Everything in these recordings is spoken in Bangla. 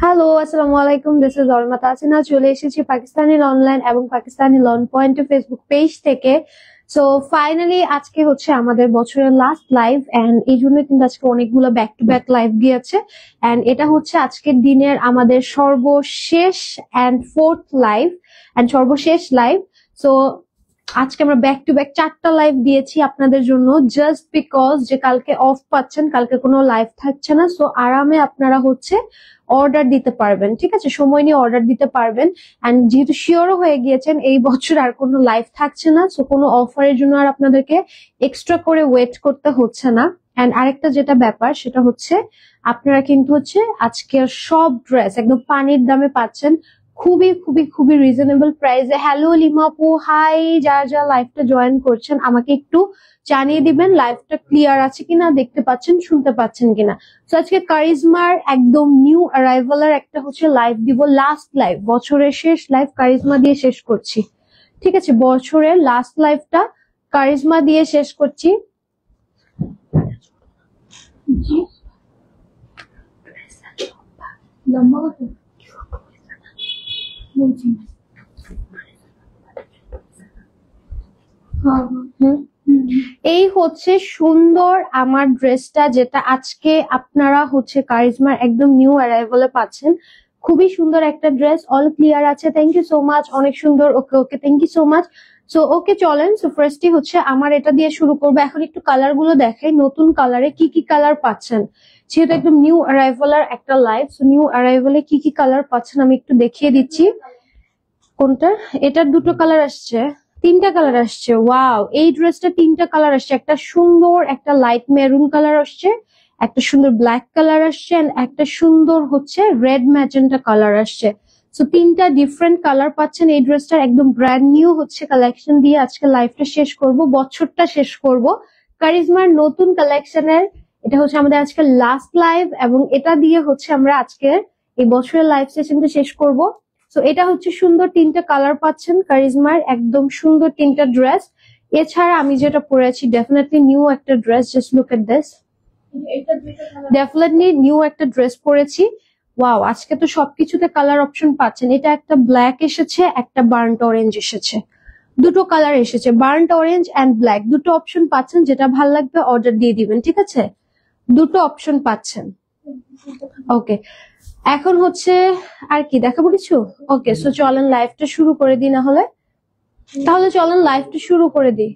হ্যালো, আসসালামু আলাইকুম। This is Orma Tasina. চলে এসেছি পাকিস্তানি অনলাইন এবং Pakistani lawn point Facebook page থেকে। সো ফাইনালি আজকে হচ্ছে আমাদের বছরের লাস্ট লাইভ এন্ড এই জন্য কিন্তু আজকে অনেকগুলো ব্যাক টু ব্যাক লাইভ গিয়েছে এন্ড এটা হচ্ছে আজকের দিনের আমাদের সর্বশেষ এন্ড ফোর্থ লাইভ এন্ড সর্বশেষ লাইভ। সো আজকে আমরা ব্যাক টু ব্যাক 4টা লাইভ দিয়েছি আপনাদের জন্য, জাস্ট বিকজ যে কালকে অফ পাচ্ছেন, কালকে কোনো লাইভ থাকছে না। সো আরামে আপনারা হচ্ছে অর্ডার দিতে পারবেন, ঠিক আছে, সময় নিয়ে অর্ডার দিতে পারবেন। এন্ড যেহেতু শিওরও হয়ে গিয়েছেন এই বছর আর কোনো লাইভ থাকছে না, সো কোনো অফারের জন্য আর আপনাদেরকে এক্সট্রা করে ওয়েট করতে হচ্ছে না। এন্ড আরেকটা যেটা ব্যাপার সেটা হচ্ছে আপনারা কিন্তু হচ্ছে আজকের সব ড্রেস একদম পানির দামে পাচ্ছেন, খুবই খুবই খুবই রিজনেবল প্রাইসে। হ্যালো লিমাপু, হাই। যারা যারা লাইভটা জয়েন করছেন আমাকে একটু জানিয়ে দিবেন লাইভটা ক্লিয়ার আছে কিনা, দেখতে পাচ্ছেন, শুনতে পাচ্ছেন কিনা। তো আজকে কারিজমার একদম নিউ অ্যারাইভালের একটা হচ্ছে লাইভ দিব, লাস্ট লাইভ, বছরের শেষ লাইভ কারিজমা দিয়ে শেষ করছি, ঠিক আছে, বছরের লাস্ট লাইভটা কারিজমা দিয়ে শেষ করছি। এই হচ্ছে সুন্দর আমার ড্রেসটা, যেটা আজকে আপনারা হচ্ছে কারিজমার একদম নিউ অ্যারাইভালে পাচ্ছেন। খুবই সুন্দর একটা ড্রেস, অল ক্লিয়ার আছে, থ্যাংক ইউ সো মাচ, অনেক সুন্দর। Okay okay, thank you so much. So okay চলেন, সো ফার্স্টই হচ্ছে আমার এটা দিয়ে শুরু করবো। এখন একটু কালার গুলো দেখাই, নতুন কালারে কি কি কালার পাচ্ছেন, যেহেতু একদম নিউ অ্যারাইভালের একটা লাইভ। সো নিউ অ্যারাইভালে কি কি কালার পাচ্ছেন আমি একটু দেখিয়ে দিচ্ছি। কোনটা? এটার দুটো কালার আসছে, তিনটা কালার আসছে। ওয়াও, এই ড্রেসটা তিনটা কালার আসছে, একটা সুন্দর একটা লাইট মেরুন কালার আসছে, একটা সুন্দর ব্ল্যাক কালার আসছে, একটা সুন্দর হচ্ছে রেড ম্যাজেন্টা কালার আসছে। সো তিনটা ডিফারেন্ট কালার পাচ্ছেন এই ড্রেসটার। একদম ব্র্যান্ড নিউ হচ্ছে কালেকশন দিয়ে আজকে লাইভটা শেষ করব, বছরটা শেষ করব কারিজমার নতুন কালেকশনের। এটা হচ্ছে আমাদের আজকে লাস্ট লাইভ এবং এটা দিয়ে হচ্ছে আমরা আজকে এই বছরের লাইভ সেশনটা শেষ করব। সো এটা হচ্ছে সুন্দর তিনটা কালার পাচ্ছেন কারিজমার, একদম সুন্দর তিনটা ড্রেস। এছাড়া আমি যেটা পরেছি ডেফিনেটলি নিউ একটা dress, just look at this, definitely new একটা ড্রেস পরেছি। ওয়াও, আজকে তো সবকিছুতে কালার অপশন পাচ্ছেন। এটা একটা ব্ল্যাক এসেছে, একটা বার্ন্ট অরেঞ্জ এসেছে, দুটো কালার এসেছে, বার্ন্ট অরেঞ্জ এন্ড ব্ল্যাক, দুটো অপশন পাচ্ছেন। যেটা ভাল লাগবে অর্ডার দিয়ে দিবেন, ঠিক আছে, দুটো অপশন পাচ্ছেন। ওকে, এখন হচ্ছে আর কি দেখাবো কিছু? ওকে, সো চলেন লাইভটা শুরু করে দিই, না হলে তাহলে চলেন লাইভটা শুরু করে দিই।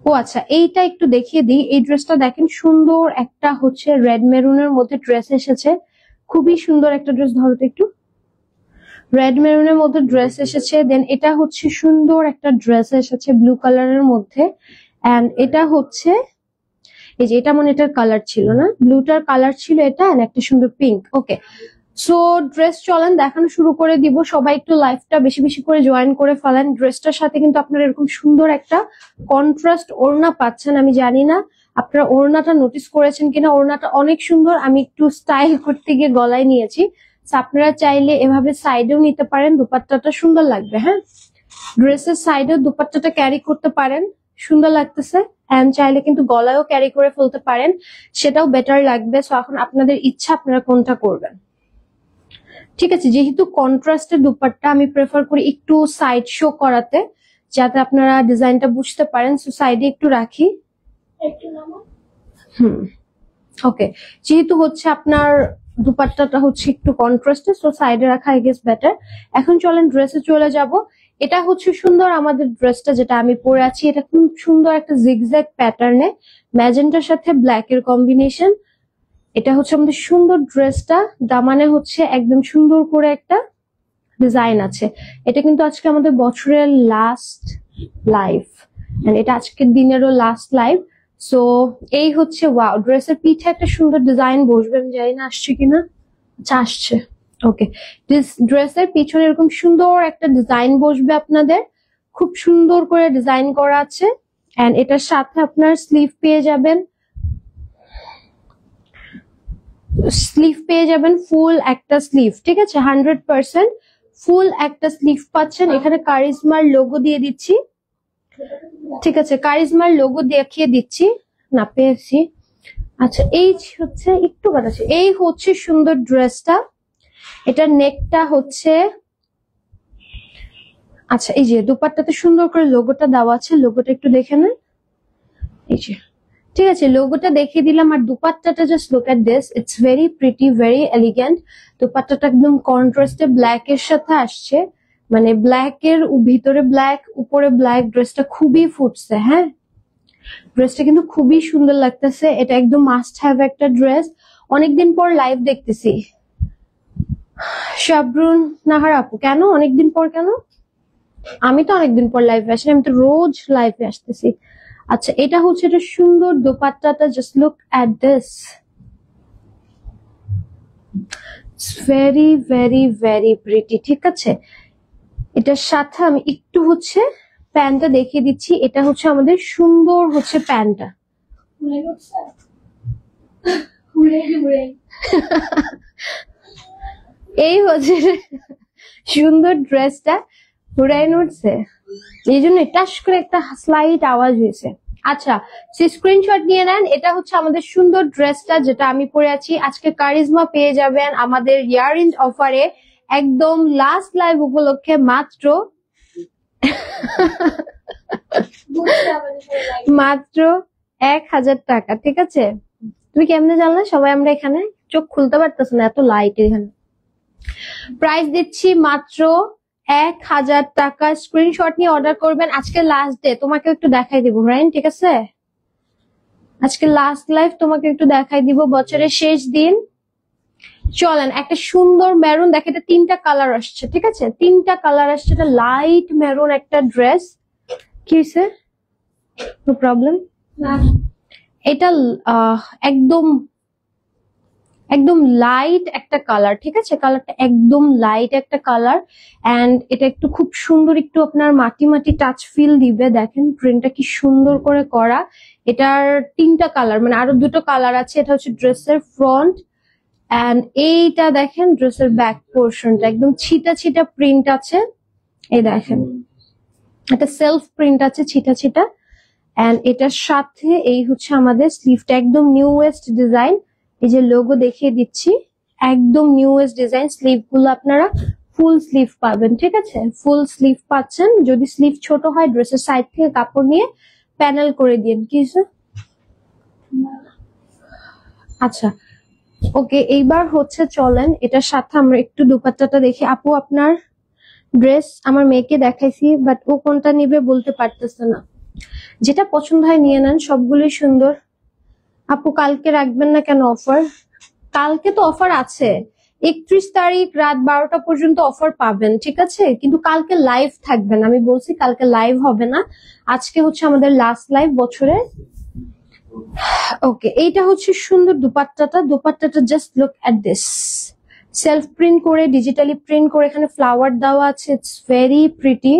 ও আচ্ছা, এইটা একটু দেখিয়ে দিই। এই ড্রেসটা দেখেন, সুন্দর একটা হচ্ছে রেড মেরুনের মধ্যে ড্রেস এসেছে, খুবই সুন্দর একটা ড্রেস। ধরো তো একটু, রেড মেরুনের মধ্যে ড্রেস এসেছে। দেন এটা হচ্ছে সুন্দর একটা ড্রেস এসেছে ব্লু কালারের মধ্যে, এন্ড এটা হচ্ছে এই যে এটা মানে এটার কালার ছিল না, ব্লুটার কালার ছিল এটা, এন্ড একটা সুন্দর পিঙ্ক। ওকে, সো ড্রেস চলেন দেখানো শুরু করে দিব। সবাই একটু লাইভটা বেশি বেশি করে জয়েন করে ফেলেন। ড্রেসটার সাথে কিন্তু আপনারা এরকম সুন্দর একটা কন্ট্রাস্ট ওড়না পাচ্ছেন। আমি জানি না আপনারা ওড়নাটা নোটিস করেছেন কিনা, ওড়নাটা অনেক সুন্দর। আমি একটু স্টাইল করতে গিয়ে গলায় নিয়েছি, আপনারা চাইলে এভাবে সাইডেও নিতে পারেন, দুপাট্টাটা সুন্দর লাগবে। হ্যাঁ, ড্রেসের সাইডেও দুপাট্টাটা ক্যারি করতে পারেন, সুন্দর লাগতেছে। এন্ড চাইলে কিন্তু গলায়ও ক্যারি করে ফেলতে পারেন, সেটাও বেটার লাগবে। সো এখন আপনাদের ইচ্ছা আপনারা কোনটা করবেন, ঠিক আছে। যেহেতু কন্ট্রাস্টের দুপাট্টা, আমি প্রেফার করি একটু সাইড শো করাতে, যাতে আপনারা ডিজাইনটা বুঝতে পারেন। সো সাইডে একটু রাখি। ওকে, যেহেতু হচ্ছে আপনার দুপাট্টাটা হচ্ছে একটু কন্ট্রাস্টে, সো সাইডে রাখা আই গেস বেটার। এখন চলেন ড্রেসে চলে যাব। এটা হচ্ছে সুন্দর আমাদের ড্রেসটা, যেটা আমি পরে আছি। এটা খুব সুন্দর একটা জিগজ্যাগ প্যাটার্নে, ম্যাজেন্টার সাথে ব্ল্যাক এর কম্বিনেশন। এটা হচ্ছে আমাদের সুন্দর ড্রেসটা, দামানে হচ্ছে একদম সুন্দর করে একটা ডিজাইন আছে। এটা কিন্তু আজকে আমাদের বছরের লাস্ট লাইভ, এটা আজকের দিনেরও লাস্ট লাইভ। সো এই হচ্ছে, ওয়াও, ড্রেসের পিঠে একটা সুন্দর ডিজাইন বসবে, আমি জানি না আসছে কিনা, আচ্ছা আসছে। ওকে, ড্রেসের পিছনে এরকম সুন্দর একটা ডিজাইন বসবে আপনাদের, খুব সুন্দর করে ডিজাইন করা আছে। এন্ড এটার সাথে আপনার স্লিভ পেয়ে যাবেন, ফুল একটা স্লিভ, ঠিক আছে, 100% ফুল একটা স্লিভ পাচ্ছেন। এখানে কারিজমার লোগো দিয়ে দিচ্ছি, ঠিক আছে, কারিজমার লোগো দেখিয়ে দিচ্ছি, না পেয়েছি। আচ্ছা এই হচ্ছে একটু কাটাচ্ছে, এই হচ্ছে সুন্দর ড্রেসটা। এটার নেকটা হচ্ছে, আচ্ছা এই যে দুপাট্টাতে সুন্দর করে লোগোটা দেওয়া আছে, লোগোটা একটু দেখে নেন। এই যে ঠিক আছে, লোগোটা দেখিয়ে দিলাম। আর দুপাট্টাটা just look at this, it's very pretty, very elegant. দুপাট্টাটা একদম কন্ট্রাস্টে ব্ল্যাক এর সাথে আসছে, মানে ব্ল্যাক এর ভিতরে ব্ল্যাক উপরে ব্ল্যাক, ড্রেসটা খুবই ফুটছে। হ্যাঁ, ড্রেসটা কিন্তু খুবই সুন্দর লাগতেছে। এটা একদম মাস্ট হ্যাভ একটা ড্রেস। অনেকদিন পর লাইভ দেখতেছি শাবরুন নাহার আপু। কেন অনেকদিন পর? কেন, আমি তো অনেকদিন পর লাইভে আসি, আমি তো রোজ লাইভে আসতেছি। আচ্ছা এটা হচ্ছে এটা সুন্দর দোপাট্টাটা, just look at this, very very very pretty. ঠিক আছে, এটার সাথে আমি একটু হচ্ছে প্যান্টটা দেখিয়ে দিচ্ছি। এটা হচ্ছে আমাদের সুন্দর হচ্ছে প্যান্টটা, এই হচ্ছে সুন্দর ড্রেসটা হুড়াই উঠছে, এই জন্য টাস করে একটা স্লাইট আওয়াজ হয়েছে। আচ্ছা স্ক্রিনশট নিয়ে নেন। এটা হচ্ছে আমাদের সুন্দর ড্রেসটা যেটা আমি পরে আছি। আজকে কারিজমা পেয়ে যাবেন আমাদের ইয়ার এন্ড অফারে, একদম লাস্ট লাইভ উপলক্ষে মাত্র মাত্র 1000 টাকা। ঠিক আছে, তুমি কেমনে জানলে? সবাই আমরা এখানে চোখ খুলতে পারতেছ না, এত লাইট এখানে। প্রাইস দিচ্ছি মাত্র 1000 টাকা। স্ক্রিনশট নিয়ে অর্ডার করবেন। আজকে লাস্ট ডে, তোমাকে একটু দেখাই দিব রাইন, ঠিক আছে? আজকে লাস্ট লাইভ, তোমাকে একটু দেখাই দিব, বছরের শেষ দিন। চলেন একটা সুন্দর মেরুন, দেখে এটা 3টা কালার আসছে। ঠিক আছে, 3টা কালার আসছে। এটা লাইট মেরুন একটা ড্রেস। কি হয়েছে? No problem. এটা একদম একদম লাইট একটা কালার। ঠিক আছে, কালারটা একদম লাইট একটা কালার, এন্ড এটা একটু খুব সুন্দর, একটু আপনার মাটি মাটি টাচ ফিল দিবে। দেখেন প্রিন্টটা কি সুন্দর করে করা। এটার 3টা কালার, মানে আরো 2টো কালার আছে। এটা হচ্ছে ড্রেসের ফ্রন্ট, এন্ড এইটা দেখেন ড্রেসের ব্যাক পোর্শনটা একদম ছিটা ছিটা প্রিন্ট আছে। এই দেখেন একটা সেলফ প্রিন্ট আছে ছিটা ছিটা, এন্ড এটার সাথে এই হচ্ছে আমাদের স্লিভটা, একদম নিউয়েস্ট ডিজাইন। এই যে লোগো দেখিয়ে দিচ্ছি, একদম নিউয়েস্ট ডিজাইন। স্লিভ গুলো আপনারা ফুল স্লিভ পাবেন। ঠিক আছে, ফুল স্লিভ পাচ্ছেন। যদি স্লিভ ছোট হয় ড্রেসের সাইড থেকে কাপড় নিয়ে প্যানেল করে দিন। কি আচ্ছা ওকে, এইবার হচ্ছে চলেন এটার সাথে আমরা একটু দুপাট্টাটা দেখি। আপু আপনার ড্রেস আমার মেয়েকে দেখাইছি, বাট ও কোনটা নিবে বলতে পারতেছে না। যেটা পছন্দ হয় নিয়ে নেন, সবগুলোই সুন্দর। আপু কালকে রাখবেন না কেন অফার? কালকে তো অফার আছে, 31 তারিখ রাত 12টা পর্যন্ত অফার পাবেন। ঠিক আছে, কিন্তু কালকে লাইভ থাকবেন। আমি বলছি কালকে লাইভ হবে না, আজকে হচ্ছে আমাদের লাস্ট লাইভ বছরে। ওকে, এইটা হচ্ছে সুন্দর দুপাট্টাটা। দুপাট্টাটা just look at this, self print করে, ডিজিটালি প্রিন্ট করে, এখানে ফ্লাওয়ার দেওয়া আছে। It's very pretty.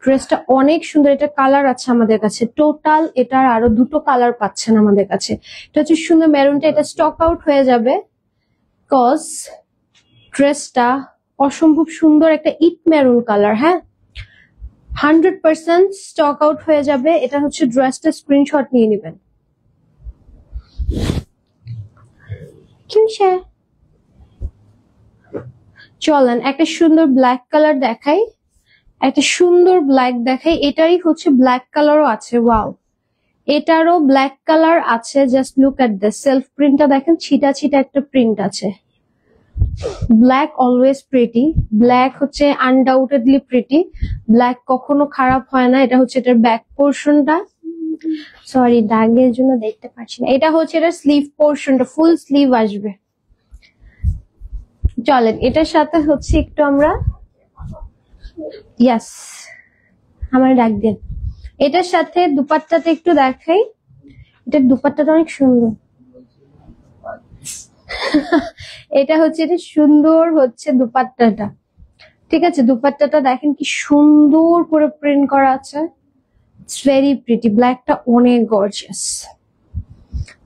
ড্রেসটা অনেক সুন্দর। এটা কালার আছে আমাদের কাছে টোটাল, এটার আরো 2টো কালার পাচ্ছেন আমাদের কাছে। এটা হচ্ছে সুন্দর মেরুনটা, এটা স্টক আউট হয়ে যাবে, কজ ড্রেসটা অসম্ভব সুন্দর একটা ইট মেরুন কালার। হ্যাঁ, 100% স্টক আউট হয়ে যাবে। এটা হচ্ছে ড্রেসটা, স্ক্রিনশট নিয়ে নেবেন। চলেন একটা সুন্দর ব্ল্যাক কালার দেখাই, একটা সুন্দর ব্ল্যাক দেখাই। এটারই হচ্ছে ব্ল্যাক কালারও আছে। ওয়াও, এটারও ব্ল্যাক কালার আছে। Just look at the self প্রিন্টটা দেখেন, ছিটা ছিটা একটা প্রিন্ট আছে। ব্ল্যাক অলওয়েজ প্রিটি, ব্ল্যাক হচ্ছে আনডাউটেডলি প্রিটি। ব্ল্যাক কখনো খারাপ হয় না। এটা হচ্ছে এটার ব্যাক পোর্শনটা, সরি দাগের জন্য দেখতে পাচ্ছি না। এটা হচ্ছে এটা স্লিভ পোর্শনটা, ফুল স্লিভ আসবে। চলেন এটার সাথে হচ্ছে একটু আমরা, ইয়াস আমার ডাক দেন, এটার সাথে দুপাট্টাটা একটু দেখাই। এটার দুপাট্টাটা অনেক সুন্দর। এটা হচ্ছে এটা সুন্দর হচ্ছে দুপাট্টাটা। ঠিক আছে, দুপাট্টাটা দেখেন কি সুন্দর করে প্রিন্ট করা আছে। It's very pretty. ব্ল্যাকটা অনেক গর্জিয়াস,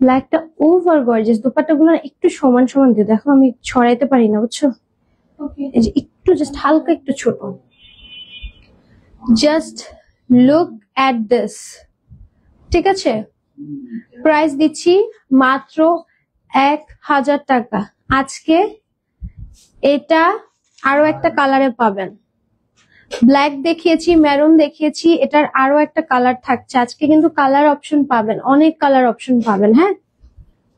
ব্ল্যাকটা ওভার গর্জিয়াস। দুপাট্টাগুলো একটু সমান সমান দিয়ে দেখো, আমি ছড়াইতে পারি না বুঝছো। এই যে একটু জাস্ট হালকা একটু ছোট। Just look at this. ঠিক আছে, প্রাইস দিচ্ছি মাত্র 1000 টাকা। আজকে এটা আরো একটা কালারে পাবেন, ব্ল্যাক দেখিয়েছি, মেরুন দেখিয়েছি, এটার আরো একটা কালার থাকছে। আজকে কিন্তু কালার অপশন পাবেন, অনেক কালার অপশন পাবেন। হ্যাঁ,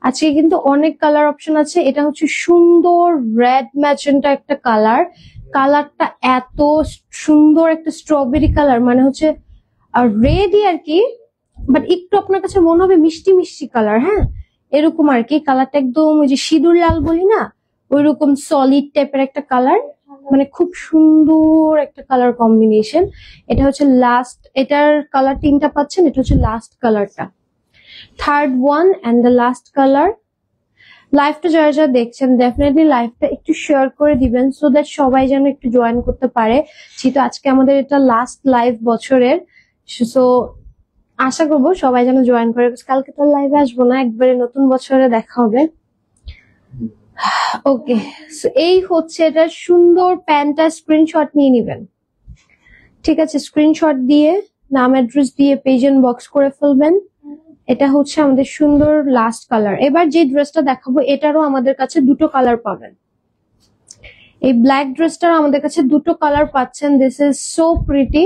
আজকে কিন্তু অনেক কালার অপশন আছে। এটা হচ্ছে সুন্দর রেড ম্যাজেন্টা একটা কালার, কালারটা এত সুন্দর একটা স্ট্রবেরি কালার, মানে হচ্ছে রেডই আর কি, বাট একটু আপনার কাছে মনে হবে মিষ্টি মিষ্টি কালার। হ্যাঁ, এরকম আর কি কালারটা, একদম ওই যে সিঁদুর লাল বলি না, ওই রকম সলিড টাইপের একটা কালার, মানে খুব সুন্দর একটা কালার কম্বিনেশন। এটা হচ্ছে লাস্ট, এটার কালার 3টা পাচ্ছেন, এটা হচ্ছে লাস্ট কালারটা, third one and the last colour. লাইভটা যারা যারা দেখছেন ডেফিনেটলি লাইভটা একটু শেয়ার করে দিবেন, সো দ্যাট সবাই যেন একটু জয়েন করতে পারে, যেহেতু আজকে আমাদের এটা লাস্ট লাইভ বছরের। সো আশা করবো সবাই যেন জয়েন করে, কালকে তো লাইভে আসবো না, একবারে নতুন বছরে দেখা হবে। ওকে, এই হচ্ছে এটা সুন্দর প্যান্টটা, স্ক্রিনশট নিয়ে নিবেন। ঠিক আছে, স্ক্রিনশট দিয়ে নাম অ্যাড্রেস দিয়ে পেজ বক্স করে ফেলবেন। এটা হচ্ছে আমাদের সুন্দর লাস্ট কালার। এবার যে ড্রেসটা দেখাবো এটারও আমাদের কাছে দুটো কালার পাবেন। এই ব্ল্যাক ড্রেসটারও আমাদের কাছে দুটো কালার পাচ্ছেন। দিস ইজ সো প্রিটি,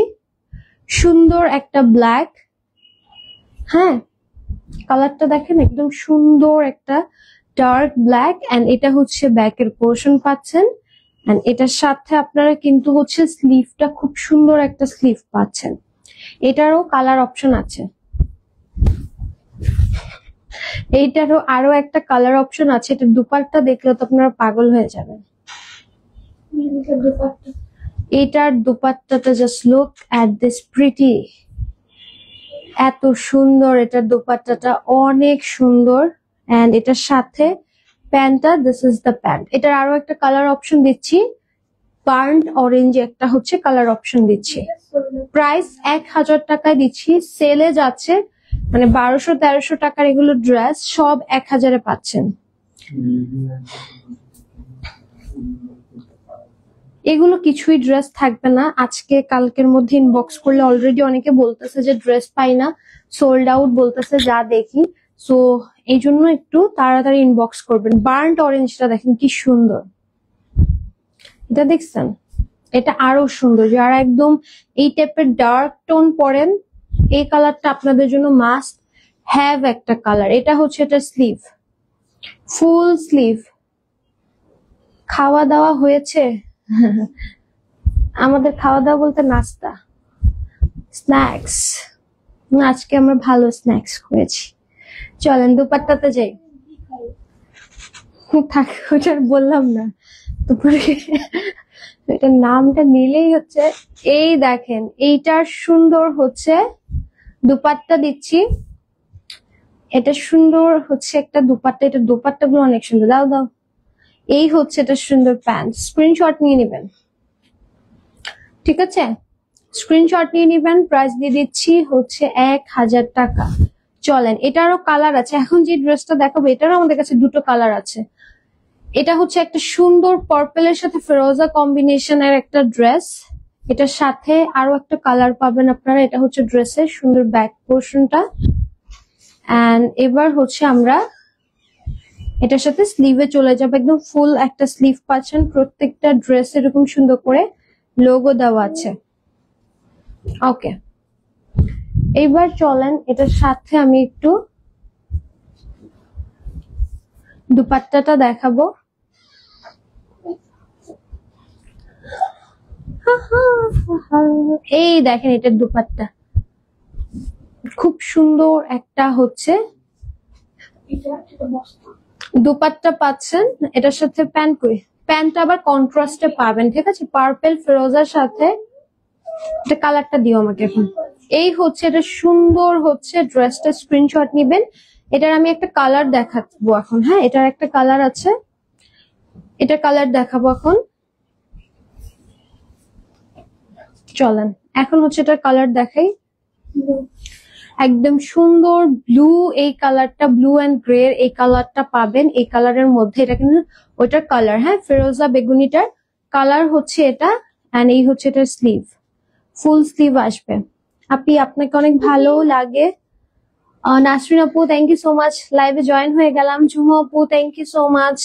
সুন্দর একটা ব্ল্যাক। হ্যাঁ, কালারটা দেখেন, একদম সুন্দর একটা ডার্ক ব্ল্যাক, এন্ড এটা হচ্ছে ব্যাকের পোর্শন পাচ্ছেন, এন্ড এটার সাথে আপনারা কিন্তু হচ্ছে স্লিভটা খুব সুন্দর একটা স্লিভ পাচ্ছেন। এটারও কালার অপশন আছে, এইটারও আরো একটা কালার অপশন আছে। এটা দুপাট্টা দেখলে তো আপনারা পাগল হয়ে যাবেন। এটার দুপাট্টাটা just look at this pretty, এত সুন্দর। এটার দুপাট্টাটা অনেক সুন্দর, এন্ড এটার সাথে প্যান্টটা, দিস ইজ দ্য প্যান্ট। এটার আরো একটা কালার অপশন দিচ্ছি, বার্ন্ট অরেঞ্জ একটা হচ্ছে কালার অপশন দিচ্ছি। প্রাইস 1000 টাকায় দিচ্ছি, সেলে যাচ্ছে, মানে 1200-1300 টাকার এগুলো ড্রেস সব 1000-এ পাচ্ছেন। এগুলো কিছুই ড্রেস থাকবে না আজকে কালকের মধ্যে। ইনবক্স করলে অলরেডি অনেকে বলতেছে যে ড্রেস পাই না, সোল্ড আউট বলতেছে যা দেখি, সো এই জন্য একটু তাড়াতাড়ি ইনবক্স করবেন। বার্ন্ট অরেঞ্জটা দেখেন কি সুন্দর, এটা দেখছেন, এটা আরো সুন্দর। যারা একদম এই টাইপের ডার্ক টোন পরেন, এই কালারটা আপনাদের জন্য মাস্ট হ্যাভ একটা কালার। এটা হচ্ছে এটা স্লিভ, ফুল স্লিভ। খাওয়া দাওয়া হয়েছে? আমাদের খাওয়া দাওয়া বলতে নাস্তা, স্ন্যাক্স। আজকে আমরা ভালো স্ন্যাক্স করেছি। চলেন দুপাট্টাতে যাই। থাক, ওটার বললাম না, দুপুরে এটার নামটা নিলেই হচ্ছে। এই দেখেন, এইটার সুন্দর হচ্ছে দুপাট্টা দিচ্ছি, এটা সুন্দর হচ্ছে একটা দুপাট্টা। এটা দুপাট্টা গুলো অনেক সুন্দর। দাও দাও, এই হচ্ছে এটা সুন্দর প্যান্ট। স্ক্রিনশট নিয়ে নিবেন, ঠিক আছে, স্ক্রিনশট নিয়ে নিবেন। প্রাইস দিয়ে দিচ্ছি হচ্ছে 1000 টাকা। চলেন, এটারও কালার আছে। এখন যে ড্রেসটা দেখাবো এটারও আমাদের কাছে দুটো কালার আছে। এটা হচ্ছে একটা সুন্দর পার্পেলের সাথে ফিরোজা কম্বিনেশনের একটা ড্রেস, এটার সাথে আরো একটা কালার পাবেন আপনারা। এটা হচ্ছে ড্রেসের সুন্দর ব্যাক পোর্শনটা, এন্ড এবার হচ্ছে আমরা এটার সাথে স্লিভে চলে যাবো। একদম ফুল একটা স্লিভ পাচ্ছেন, প্রত্যেকটা ড্রেস এরকম সুন্দর করে লোগো দেওয়া আছে। ওকে, এইবার চলেন এটার সাথে আমি একটু দুপাট্টাটা দেখাবো। এই দেখেন, এটার দুপাট্টা খুব সুন্দর একটা হচ্ছে দুপাট্টা পাচ্ছেন। এটার সাথে প্যান্ট, কই প্যান্ট আবার কন্ট্রাস্টে পাবেন, ঠিক আছে, পার্পেল ফিরোজার সাথে। এটা কালারটা দিও আমাকে এখন। এই হচ্ছে এটা সুন্দর হচ্ছে ড্রেসটা, স্ক্রিনশট নিবেন। এটার আমি একটা কালার দেখাবো এখন। হ্যাঁ, এটার একটা কালার আছে, এটা কালার দেখাবো এখন। চলেন এখন হচ্ছে এটার কালার দেখাই। একদম সুন্দর ব্লু, এই কালারটা ব্লু এন্ড গ্রে, এই কালারটা পাবেন এই কালারের মধ্যে। এটা কিন্তু ওইটার কালার, হ্যাঁ, ফিরোজা বেগুনিটার কালার হচ্ছে এটা, এন্ড এই হচ্ছে এটার স্লিভ, ফুল স্লিভ আসবে। আপনি আপনাকে অনেক ভালো লাগে, নাসরিন আপু থ্যাংক ইউ সো মাচ, লাইভে জয়েন হয়ে গেলাম। ঝুমু আপু থ্যাংক ইউ সো মাচ।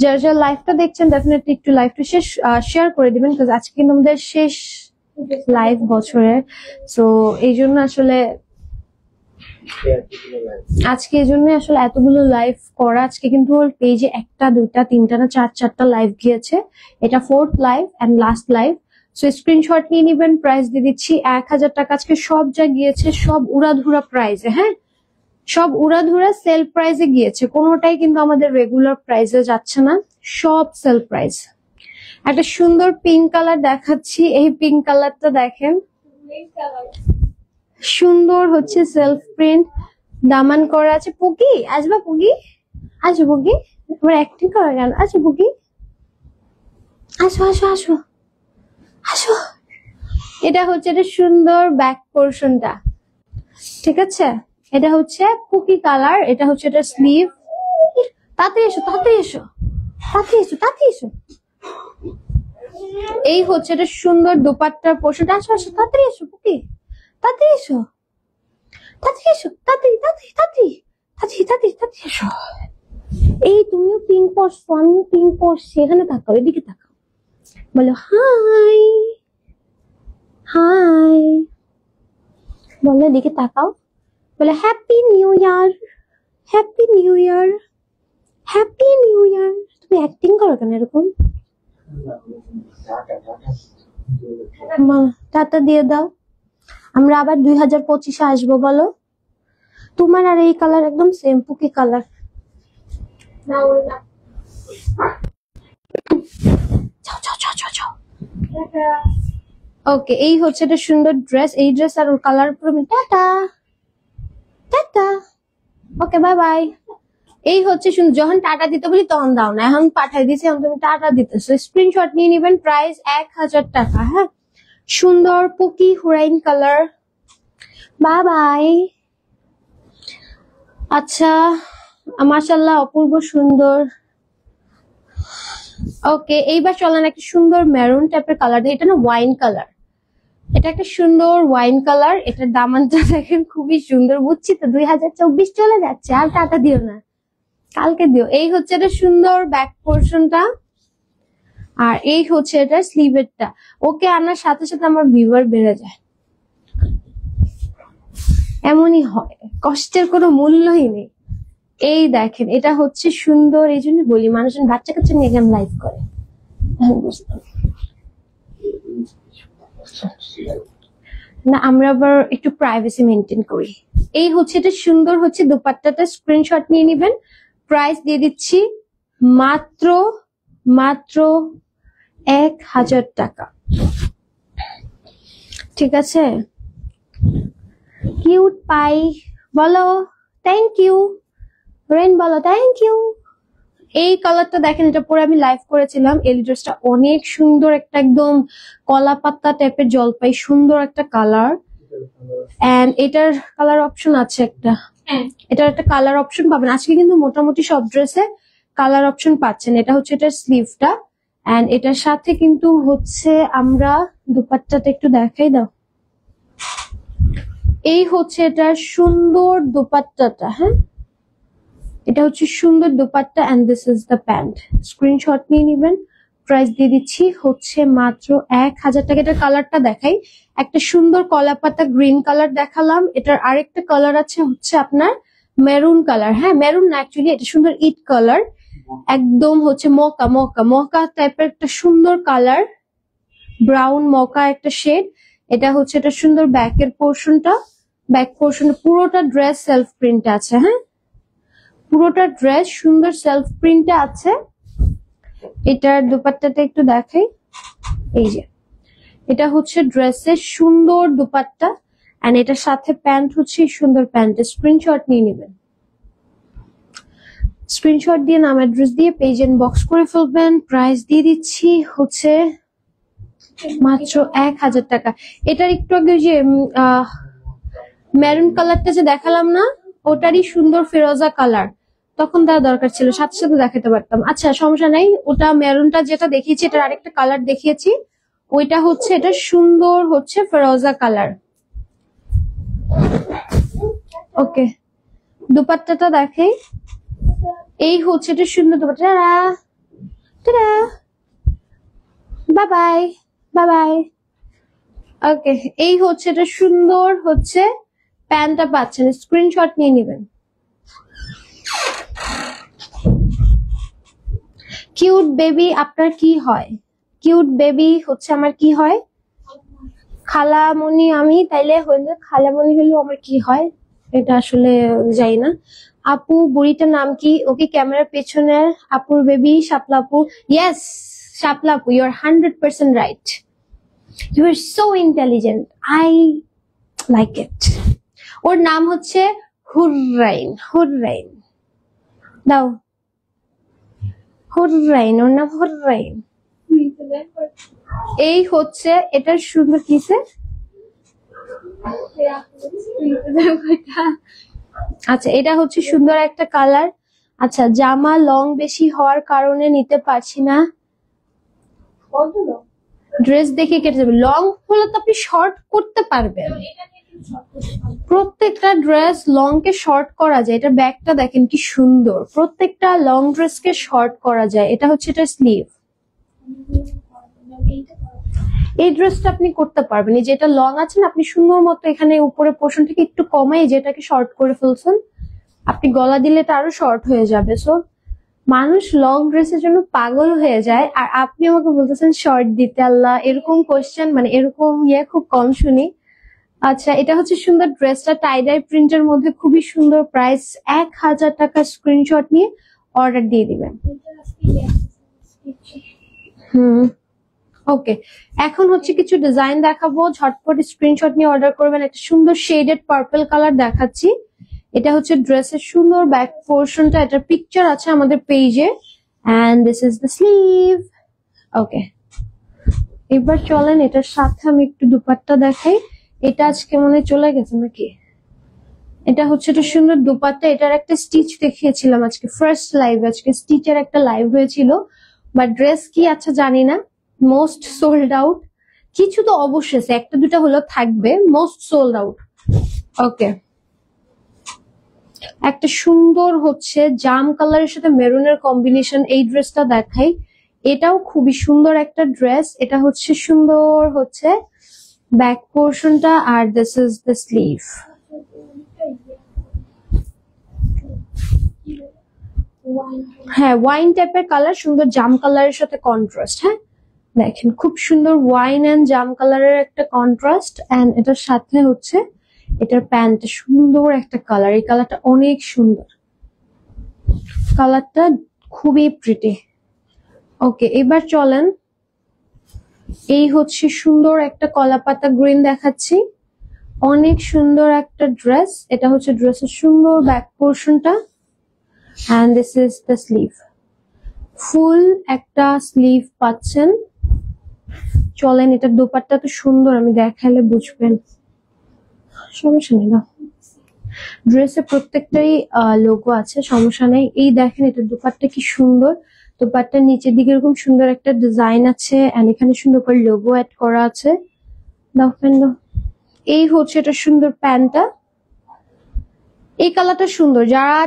যারা যারা লাইভটা দেখছেন ডেফিনেটলি একটু লাইভটা শেয়ার করে দিবেন, বিকজ আজকে কিন্তু আমাদের শেষ লাইভ বছরের। সো এই জন্য আসলে আজকে এই জন্য আসলে এতগুলো লাইভ করা। আজকে কিন্তু ওর পেজে 1টা 2টা 3টা না 4টা লাইভ গিয়েছে। এটা 4th live and last live. So screenshot নিয়ে নিবেন। প্রাইস দিয়ে দিচ্ছি 1000 টাকা। আজকে সব যা গিয়েছে সব উড়াধুরা প্রাইসে, হ্যাঁ সব উড়াধুরা সেল প্রাইসে গিয়েছে, কোনোটাই কিন্তু আমাদের রেগুলার প্রাইসে যাচ্ছে না, সব সেল প্রাইস। একটা সুন্দর পিঙ্ক কালার দেখাচ্ছি, এই পিঙ্ক কালারটা দেখেন, সুন্দর হচ্ছে সেলফ প্রিন্ট দামান করা আছে। পুকি আসবা, পুকি আসো, পুকি আমার অ্যাক্টিং করা গেল। আচ্ছা পুকি আসো আসো আসো আসো। এটা হচ্ছে এটা সুন্দর ব্যাক পোর্শনটা, ঠিক আছে। এটা হচ্ছে পুকি কালার, এটা হচ্ছে এটা স্লিভ। তাড়াতাড়ি এসো তাড়াতাড়ি এসো তাড়াতাড়ি এসো তাড়াতাড়ি এসো। এই হচ্ছে এটা সুন্দর দোপাট্টার পোর্শনটা। আসো আসো তাড়াতাড়ি এসো পুকি, তাড়াতাড়ি এসো তাড়াতাড়ি এসো তাড়াতাড়ি তাড়াতাড়ি তাড়াতাড়ি তাড়াতাড়ি তাড়াতাড়ি তাড়াতাড়ি এসো। এই তুমিও পিঙ্ক পরছো, আমিও পিঙ্ক পরছি, এখানে তাকাও, এদিকে তাকাও, বলো হাই হাই, বলো এদিকে তাকাও, বলে happy new year, happy new year, happy new year. তুমি অ্যাক্টিং করো কেন এরকম? টাটা দিয়ে দাও, আমরা আবার 2025-এ আসবো। বলো তোমার আর এই কালার একদম সেম, পুকি কালার। ওকে, এই হচ্ছে একটা সুন্দর ড্রেস, এই ড্রেস আর ওর কালার পুরো tata tata. Okay bye bye. এই হচ্ছে সুন্দর, যখন টাটা দিতে বলি তখন দাও না, এখন পাঠাই দিছি, এখন তুমি টাটা দিতেছো। স্ক্রিনশট নিয়ে নিবেন। প্রাইস 1000 টাকা। হ্যাঁ সুন্দর পুকি হুরাইন কালার। Bye bye. আচ্ছা মাশাআল্লাহ অপূর্ব সুন্দর। ওকে এইবার চলেন একটা সুন্দর মেরুন টাইপের কালার, এটা না ওয়াইন কালার, এটা একটা সুন্দর ওয়াইন কালার। এটার দামানটা দেখেন খুবই সুন্দর। বুঝছি তো 2024 চলে যাচ্ছে, আর টাকা দিও না, কালকে দিও। এই হচ্ছে এটা সুন্দর ব্যাক পোর্শনটা, আর এই হচ্ছে এটা স্লিভেরটা। ওকে আনার সাথে সাথে আমার ভিউয়ার বেড়ে যায়, এমনই হয়, কষ্টের কোনো মূল্যই নেই। এই দেখেন এটা হচ্ছে সুন্দর, এই জন্য বলি মানুষজন বাচ্চা কাচ্চা নিয়ে কেন লাইভ করে, বুঝতাম না, আমরা আবার একটু প্রাইভেসি মেনটেন করি। এই হচ্ছে এটা সুন্দর হচ্ছে দোপাট্টাটা। স্ক্রিনশট নিয়ে নিবেন। প্রাইস দিয়ে দিচ্ছি মাত্র মাত্র 1000 টাকা, ঠিক আছে। কিউট পাই বলো থ্যাংক ইউ, রেন বলো থ্যাংক ইউ। এই কালারটা দেখেন, এটা পরে আমি লাইভ করেছিলাম। এই ড্রেসটা অনেক সুন্দর, একটা একদম কলা পাতা টাইপের জলপাই সুন্দর একটা কালার। এন্ড এটার কালার অপশন আছে একটা, এটার একটা কালার অপশন পাবেন। আজকে কিন্তু মোটামুটি সব ড্রেসে কালার অপশন পাচ্ছেন। এটা হচ্ছে এটার স্লিভটা, এন্ড এটার সাথে কিন্তু হচ্ছে আমরা দুপাট্টাটা একটু দেখাই দাও। এই হচ্ছে এটা সুন্দর দুপাট্টাটা, হ্যাঁ এটা হচ্ছে সুন্দর dupatta and this is the pant. Screenshot নিয়ে নিবেন। প্রাইস দিয়ে দিচ্ছি হচ্ছে মাত্র 1000 টাকা। এটার কালারটা দেখাই, একটা সুন্দর কলা পাতা গ্রিন কালার দেখালাম, এটার আরেকটা কালার আছে হচ্ছে আপনার মেরুন কালার। হ্যাঁ মেরুন না, অ্যাকচুয়ালি এটা সুন্দর ইট কালার, একদম হচ্ছে মকা মকা মকা টাইপের একটা সুন্দর কালার, ব্রাউন মকা একটা শেড। এটা হচ্ছে এটা সুন্দর ব্যাকের পোর্শনটা, ব্যাক পোর্শন পুরোটা ড্রেস সেলফ প্রিন্ট আছে। হ্যাঁ পুরোটা ড্রেস সুন্দর সেলফ প্রিন্টে আছে। এটার দুপাট্টাটা একটু দেখাই, এই যে এটা হচ্ছে ড্রেসের সুন্দর দুপাট্টা এন্ড এটার সাথে প্যান্ট হচ্ছে সুন্দর প্যান্ট। স্ক্রিনশট নিয়ে নেবেন, স্ক্রিনশট দিয়ে নাম অ্যাড্রেস দিয়ে পেজ ইনবক্স করে ফেলবেন। প্রাইস দিয়ে দিচ্ছি হচ্ছে মাত্র 1000 টাকা। এটার একটু আগে যে মেরুন কালারটা যে দেখালাম না, ওটারই সুন্দর ফিরোজা কালার, তখন দেওয়া দরকার ছিল, সাথে সাথে দেখাতে পারতাম। আচ্ছা সমস্যা নাই, ওটা মেরুনটা যেটা দেখিয়েছি এটার আরেকটা কালার দেখিয়েছি, ওইটা হচ্ছে এটা সুন্দর হচ্ছে ফিরোজা কালার। ওকে, দুপাট্টাটা দেখাই। এই হচ্ছে এটা সুন্দর দুপাট্টা। Tata, bye bye, bye bye. Okay, এই হচ্ছে এটা সুন্দর হচ্ছে প্যান্টটা পাচ্ছেন, স্ক্রিনশট নিয়ে নেবেন। কিউট বেবি আপনার কি হয়? কিউট বেবি হচ্ছে আমার কি হয়? খালামণি আমি, তাইলে হইলে খালামণি হইলেও আমার কি হয় এটা আসলে যাই না। আপু বুড়িটার নাম কি? ওকে, ক্যামেরার পেছনের আপুর বেবি শাপলা আপু। ইয়েস, শাপলা আপু, you are 100% right. You are so intelligent, I like it. ওর নাম হচ্ছে হুররাইন। হুররাইন দাও, হুররাইন, ওর নাম হুররাইন। এই হচ্ছে এটার সুন্দর কিসে। আচ্ছা, এটা হচ্ছে সুন্দর একটা কালার। আচ্ছা, জামা লং বেশি হওয়ার কারণে নিতে পারছি না। ড্রেস দেখে কেটে যাবে। লং হলে তো আপনি শর্ট করতে পারবেন। প্রত্যেকটা ড্রেস লং কে শর্ট করা যায়। এটা ব্যাগটা দেখেন কি সুন্দর। প্রত্যেকটা লং ড্রেস কে শর্ট করা যায়। এটা হচ্ছে এটা স্লিভ। এই ড্রেসটা আপনি করতে পারবেন। এই যেটা লং আছে না, আপনি সুন্দর মতো এখানে উপরে পোর্শন থেকে একটু কমাই যেটাকে শর্ট করে ফেলছেন, আপনি গলা দিলে এটা আরো শর্ট হয়ে যাবে। সো মানুষ লং ড্রেসের জন্য পাগল হয়ে যায়, আর আপনি আমাকে বলতেছেন শর্ট দিতে। আল্লাহ, এরকম কোশ্চেন মানে এরকম খুব কম শুনি। আচ্ছা, এটা হচ্ছে সুন্দর ড্রেসটা টাইডাই প্রিন্টের মধ্যে, খুবই সুন্দর। প্রাইস 1000 টাকা। স্ক্রিনশট নিয়ে অর্ডার দিয়ে দিবেন। ওকে, এখন হচ্ছে কিছু ডিজাইন দেখাবো, ঝটপট স্ক্রিনশট নিয়ে অর্ডার করবেন। একটা সুন্দর শেডেড পার্পল কালার দেখাচ্ছি। এটা হচ্ছে ড্রেসের সুন্দর ব্যাক পোর্শনটা। এটার পিকচার আছে আমাদের পেজে, and this is the sleeve. Okay, এবার চলেন এটার সাথে আমি একটু দুপাট্টা দেখাই। এটা আজকে মনে চলে গেছে নাকি? এটা হচ্ছে একটা সুন্দর দুপাট্টা। এটার একটা স্টিচ দেখিয়েছিলাম আজকে ফার্স্ট লাইভ। আজকে স্টিচের একটা লাইভ হয়েছিল, বাট ড্রেস কি আচ্ছা জানি না। Most sold out. কিছু তো অবশ্যই একটা দুটা হলেও থাকবে, মোস্ট সোল্ড আউট। ওকে, একটা সুন্দর হচ্ছে জাম কালারের সাথে মেরুনের কম্বিনেশন। এই ড্রেসটা দেখাই। এটাও খুবই সুন্দর একটা ড্রেস। এটা হচ্ছে সুন্দর হচ্ছে ব্যাক পোর্শনটা, আর দিস ইজ দ্য স্লিভ। হ্যাঁ, ওয়াইন টাইপের কালার, সুন্দর জাম কালারের সাথে কন্ট্রাস্ট। হ্যাঁ দেখেন, খুব সুন্দর ওয়াইন এন্ড জাম কালারের একটা কন্ট্রাস্ট। এন্ড এটার সাথে হচ্ছে এটার প্যান্ট সুন্দর একটা কালার। এই কালারটা অনেক সুন্দর, কালারটা খুবই প্রিটি। ওকে, এবার চলেন এই হচ্ছে সুন্দর একটা কলাপাতা গ্রিন দেখাচ্ছি। অনেক সুন্দর একটা ড্রেস। এটা হচ্ছে ড্রেসের সুন্দর ব্যাক পোর্শনটা, and this is the sleeve. Full একটা স্লিভ পাচ্ছেন। চলেন, এটার দোপাট্টা তো সুন্দর, আমি দেখালে বুঝবেন। সমস্যা নেই না, ড্রেসে প্রত্যেকটাই লোগো আছে, সমস্যা নেই। এই দেখেন এটার দোপাট্টা কি সুন্দর। দোপাট্টার নিচের দিকে এরকম সুন্দর একটা ডিজাইন আছে, এন্ড এখানে সুন্দর করে লোগো অ্যাড করা আছে। এই হচ্ছে এটা সুন্দর প্যান্টটা। এই কালারটা সুন্দর। যারা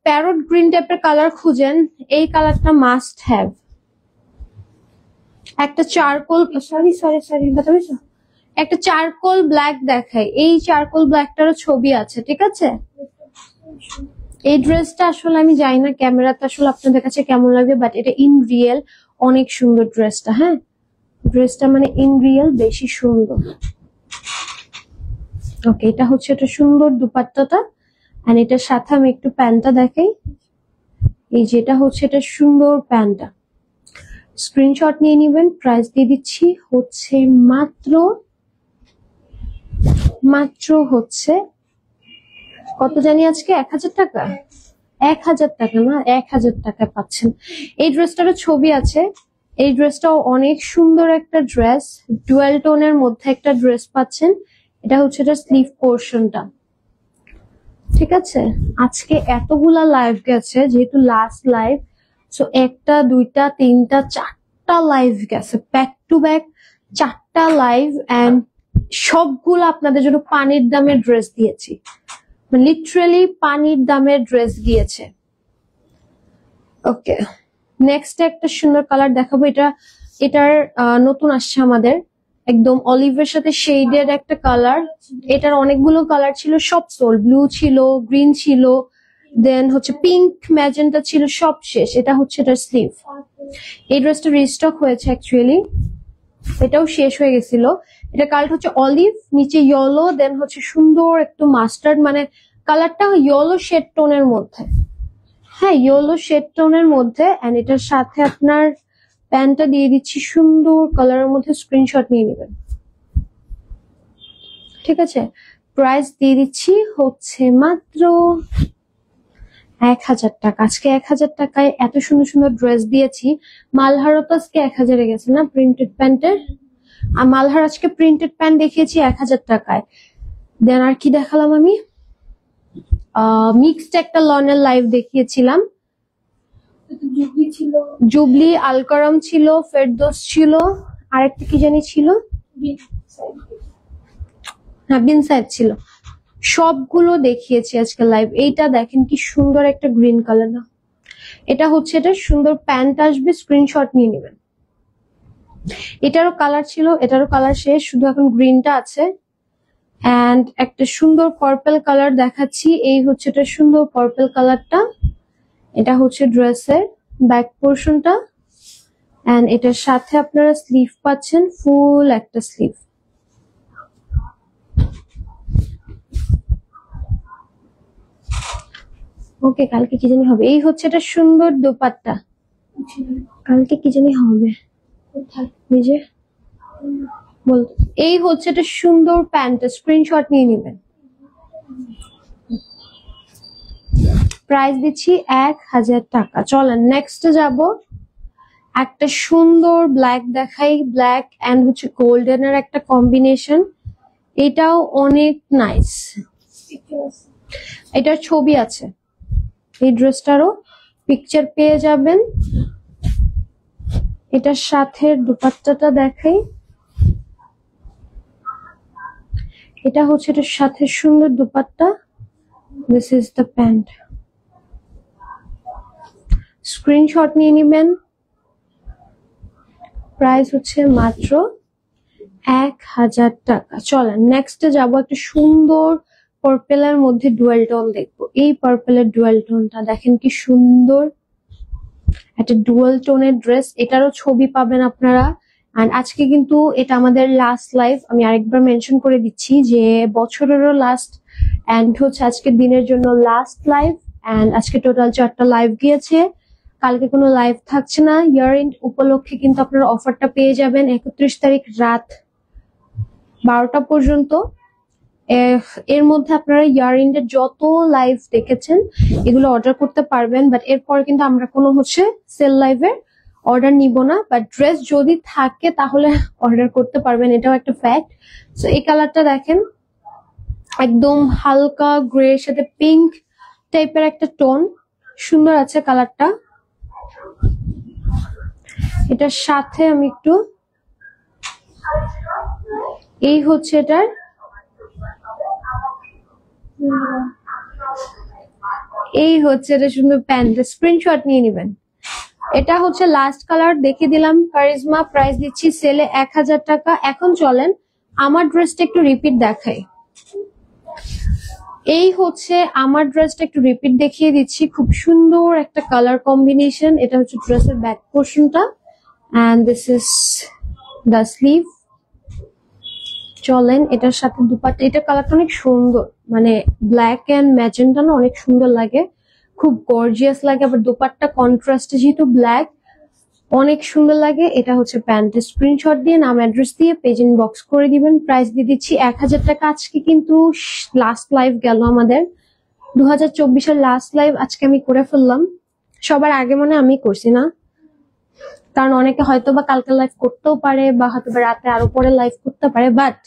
প্যারট গ্রিন টাইপের কালার খুঁজেন, এই কালারটা মাস্ট হ্যাভ। একটা চারকোল একটা চারকোল ব্ল্যাক দেখাই। এই চারকোল ব্ল্যাকটারও ছবি আছে, ঠিক আছে। এই ড্রেসটা আসলে আমি জানি না ক্যামেরাতে আসলে আপনাদের কাছে কেমন লাগবে, বাট এটা ইন রিয়েল অনেক সুন্দর ড্রেসটা। হ্যাঁ, ড্রেসটা মানে ইন রিয়েল বেশি সুন্দর। ওকে, এটা হচ্ছে এটা সুন্দর দুপাট্টাটা, আর এটার সাথে আমি একটু প্যান্টটা দেখাই। এই যেটা হচ্ছে এটা সুন্দর প্যান্টটা। স্ক্রিনশট নিয়ে নিবেন। প্রাইস দিয়ে দিচ্ছি হচ্ছে মাত্র হচ্ছে কত জানি আজকে, 1000 টাকা। 1000 টাকা না, 1000 টাকা পাচ্ছেন। এই ড্রেসটারও ছবি আছে। এই ড্রেসটাও অনেক সুন্দর একটা ড্রেস, ডুয়াল টোনের মধ্যে একটা ড্রেস পাচ্ছেন। এটা হচ্ছে এটা স্লিভ পোর্শনটা, ঠিক আছে। আজকে এতগুলা লাইভ গেছে, যেহেতু লাস্ট লাইভ, সো 1টা 2টা 3টা 4টা লাইভ গেছে, ব্যাক টু ব্যাক 4টা লাইভ, এন্ড সবগুলো আপনাদের জন্য পানির দামের ড্রেস দিয়েছি। লিটারালি পানির দামের ড্রেস গিয়েছে। ওকে, নেক্সট একটা সুন্দর কালার দেখাবো। এটার নতুন আসছে আমাদের, একদম অলিভের সাথে শেডের একটা কালার। এটার অনেকগুলো কালার ছিল, সব সোল। ব্লু ছিল, গ্রিন ছিল, দেন হচ্ছে পিঙ্ক, ম্যাজেন্টা ছিল, সব শেষ। এটা হচ্ছে এটার স্লিভ। এই ড্রেসটা রিস্টক হয়েছে অ্যাকচুয়ালি, এটাও শেষ হয়ে গেছিল। এটা কালার হচ্ছে অলিভ, নিচে ইয়েলো, দেন হচ্ছে সুন্দর একটু মাস্টার্ড, মানে কালারটা ইয়েলো শেড টোনের মধ্যে। হ্যাঁ, ইয়েলো শেড টোনের মধ্যে। এন্ড এটার সাথে আপনার প্যান্টটা দিয়ে দিচ্ছি সুন্দর কালারের মধ্যে, স্ক্রিনশট নিয়ে নেবেন। ঠিক আছে, প্রাইস দিয়ে দিচ্ছি হচ্ছে মাত্র 1000 টাকা। আজকে 1000 টাকায় এত সুন্দর সুন্দর ড্রেস দিয়েছি। মালহারও তো আজকে 1000-এ গেছে না প্রিন্টেড প্যান্টের। আর মালহার আজকে প্রিন্টেড প্যান্ট দেখিয়েছি 1000 টাকায়। দেন আর কি দেখালাম আমি, মিক্সড একটা লনের লাইভ দেখিয়েছিলাম। জুবলি, আলকারাম ছিল, ফেরদৌস ছিল, আরেকটা কি জানি ছিল, হ্যাঁ বিন সাহেব ছিল। সবগুলো দেখিয়েছি আজকে লাইভ। এইটা দেখেন কি সুন্দর একটা গ্রিন কালার, না এটা হচ্ছে, এটা সুন্দর প্যান্ট আসবে, স্ক্রিনশট নিয়ে নেবেন। এটারও কালার ছিল, এটারও কালার শেষ, শুধু এখন গ্রিনটা আছে। এন্ড একটা সুন্দর পার্পল কালার দেখাচ্ছি। এই হচ্ছে এটা সুন্দর পার্পল কালারটা। এটা হচ্ছে ড্রেসের ব্যাক পোর্শনটা। এন্ড এটার সাথে আপনারা স্লিভ পাচ্ছেন, ফুল একটা স্লিভ। ওকে, কালকে কি জানি হবে। এই হচ্ছে এটা সুন্দর দোপাট্টা, কালকে কি জানি হবে নিজে বল। এই হচ্ছে এটা সুন্দর প্যান্ট, স্ক্রিনশট নিয়ে নেবেন। প্রাইস দিচ্ছি 1000 টাকা। চলেন নেক্সট যাব। একটা সুন্দর ব্ল্যাক দেখাই, ব্ল্যাক এন্ড হচ্ছে গোল্ডেনের একটা কম্বিনেশন। এটাও অনেক নাইস, এটার ছবি আছে, এই ড্রেসটারও পিকচার পেয়ে যাবেন। এটার সাথে দুপাট্টাটা দেখাই। এটা হচ্ছে এটার সাথে সুন্দর dupatta. This is the pant. Screenshot নিয়ে নেবেন। প্রাইস হচ্ছে মাত্র 1000 টাকা। চলেন নেক্সটে যাবো। একটা সুন্দর পার্পেলের মধ্যে ডুয়াল টোন দেখবো। এই পার্পেলের ডুয়াল টোনটা দেখেন কি সুন্দর, একটা ডুয়াল টোনের ড্রেস। এটারও ছবি পাবেন আপনারা। এন্ড আজকে কিন্তু এটা আমাদের লাস্ট লাইভ, আমি আরেকবার মেনশন করে দিচ্ছি যে বছরেরও লাস্ট এন্ড হচ্ছে আজকের দিনের জন্য লাস্ট লাইভ। এন্ড আজকে টোটাল 4টা লাইভ গিয়েছে, কালকে কোনো লাইভ থাকছে না। ইয়ার এন্ড উপলক্ষে কিন্তু আপনারা অফারটা পেয়ে যাবেন 31 তারিখ রাত 12টা পর্যন্ত। এর মধ্যে আপনারা ইয়ার এন্ডের যত লাইভ দেখেছেন এগুলো অর্ডার করতে পারবেন। বাট এরপর কিন্তু আমরা কোনো হচ্ছে সেল লাইভের অর্ডার নিব না। বাট ড্রেস যদি থাকে তাহলে অর্ডার করতে পারবেন, এটাও একটা ফ্যাক্ট। সো এই কালারটা দেখেন, একদম হালকা গ্রে এর সাথে পিঙ্ক টাইপের একটা টোন, সুন্দর আছে কালারটা। এটার সাথে আমি একটু, এই হচ্ছে এটার, এই হচ্ছে এটা সুন্দর প্যান্ট। স্ক্রিনশট নিয়ে নেবেন। এটা হচ্ছে লাস্ট কালার দেখিয়ে দিলাম, কারিজমা। প্রাইস দিচ্ছি সেলে 1000 টাকা। এখন চলেন আমার ড্রেসটা একটু রিপিট দেখাই। এই হচ্ছে আমার ড্রেসটা একটু রিপিট দেখিয়ে দিচ্ছি। খুব সুন্দর একটা কালার কম্বিনেশন। এটা হচ্ছে ড্রেসের ব্যাক পোর্শনটা and this is the sleeve. চলেন এটার সাথে দুপাট্টা। এটা কালারটা অনেক সুন্দর, মানে ব্ল্যাক এন্ড ম্যাজেন্টা না, অনেক সুন্দর লাগে, খুব গর্জিয়াস লাগে। আবার দুপাট্টা কন্ট্রাস্টে যেহেতু ব্ল্যাক, অনেক সুন্দর লাগে। এটা হচ্ছে প্যান্ট। স্ক্রিনশট দিয়ে নাম অ্যাড্রেস দিয়ে পেজ ইনবক্স করে দিবেন। প্রাইস দিয়ে দিচ্ছি 1000 টাকা। আজকে কিন্তু লাস্ট লাইভ গেল আমাদের, 2024-এর লাস্ট লাইভ আজকে আমি করে ফেললাম। সবার আগে মনে আমি করছি না, কারণ অনেকে হয়তো বা কালকে লাইভ করতেও পারে বা হয়তো বা রাতে আরো পরে লাইভ করতে পারে। বাট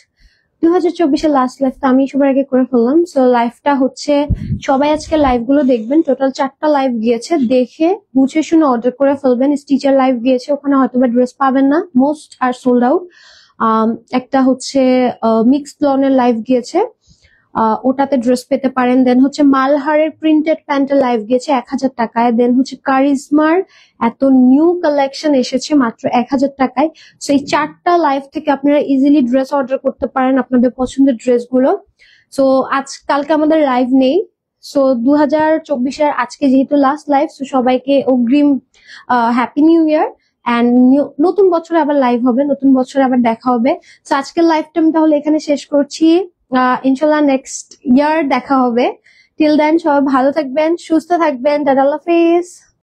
2024-এর লাস্ট লাইভটা আমি সবার আগে করে ফেললাম। সো লাইভটা হচ্ছে সবাই আজকে লাইভ গুলো দেখবেন। টোটাল 4টা লাইভ গিয়েছে, দেখে বুঝে শুনে অর্ডার করে ফেলবেন। স্টিচার লাইভ গিয়েছে, ওখানে হয়তো বা ড্রেস পাবেন না, মোস্ট আর সোল্ড আউট। একটা হচ্ছে মিক্সড লনের লাইভ গিয়েছে, ওটাতে ড্রেস পেতে পারেন। দেন হচ্ছে মালহারের প্রিন্টেড প্যান্টের লাইভ গেছে 1000 টাকায়। দেন হচ্ছে কারিজমার এত নিউ কালেকশন এসেছে মাত্র 1000 টাকায়। সো এই 4টা লাইভ থেকে আপনারা ইজিলি ড্রেস অর্ডার করতে পারেন আপনাদের পছন্দের ড্রেসগুলো। সো কালকে আমাদের লাইভ নেই। সো 2024-এর আজকে যেহেতু লাস্ট লাইভ, সো সবাইকে অগ্রিম হ্যাপি নিউ ইয়ার। অ্যান্ড নতুন বছরে আবার লাইভ হবে, নতুন বছরে আবার দেখা হবে। তো আজকের লাইভটা আমি তাহলে এখানে শেষ করছি। ইনশাল্লাহ নেক্সট ইয়ার দেখা হবে। টিল দেন সবাই ভালো থাকবেন, সুস্থ থাকবেন। টাটা, আল্লাহ হাফেজ।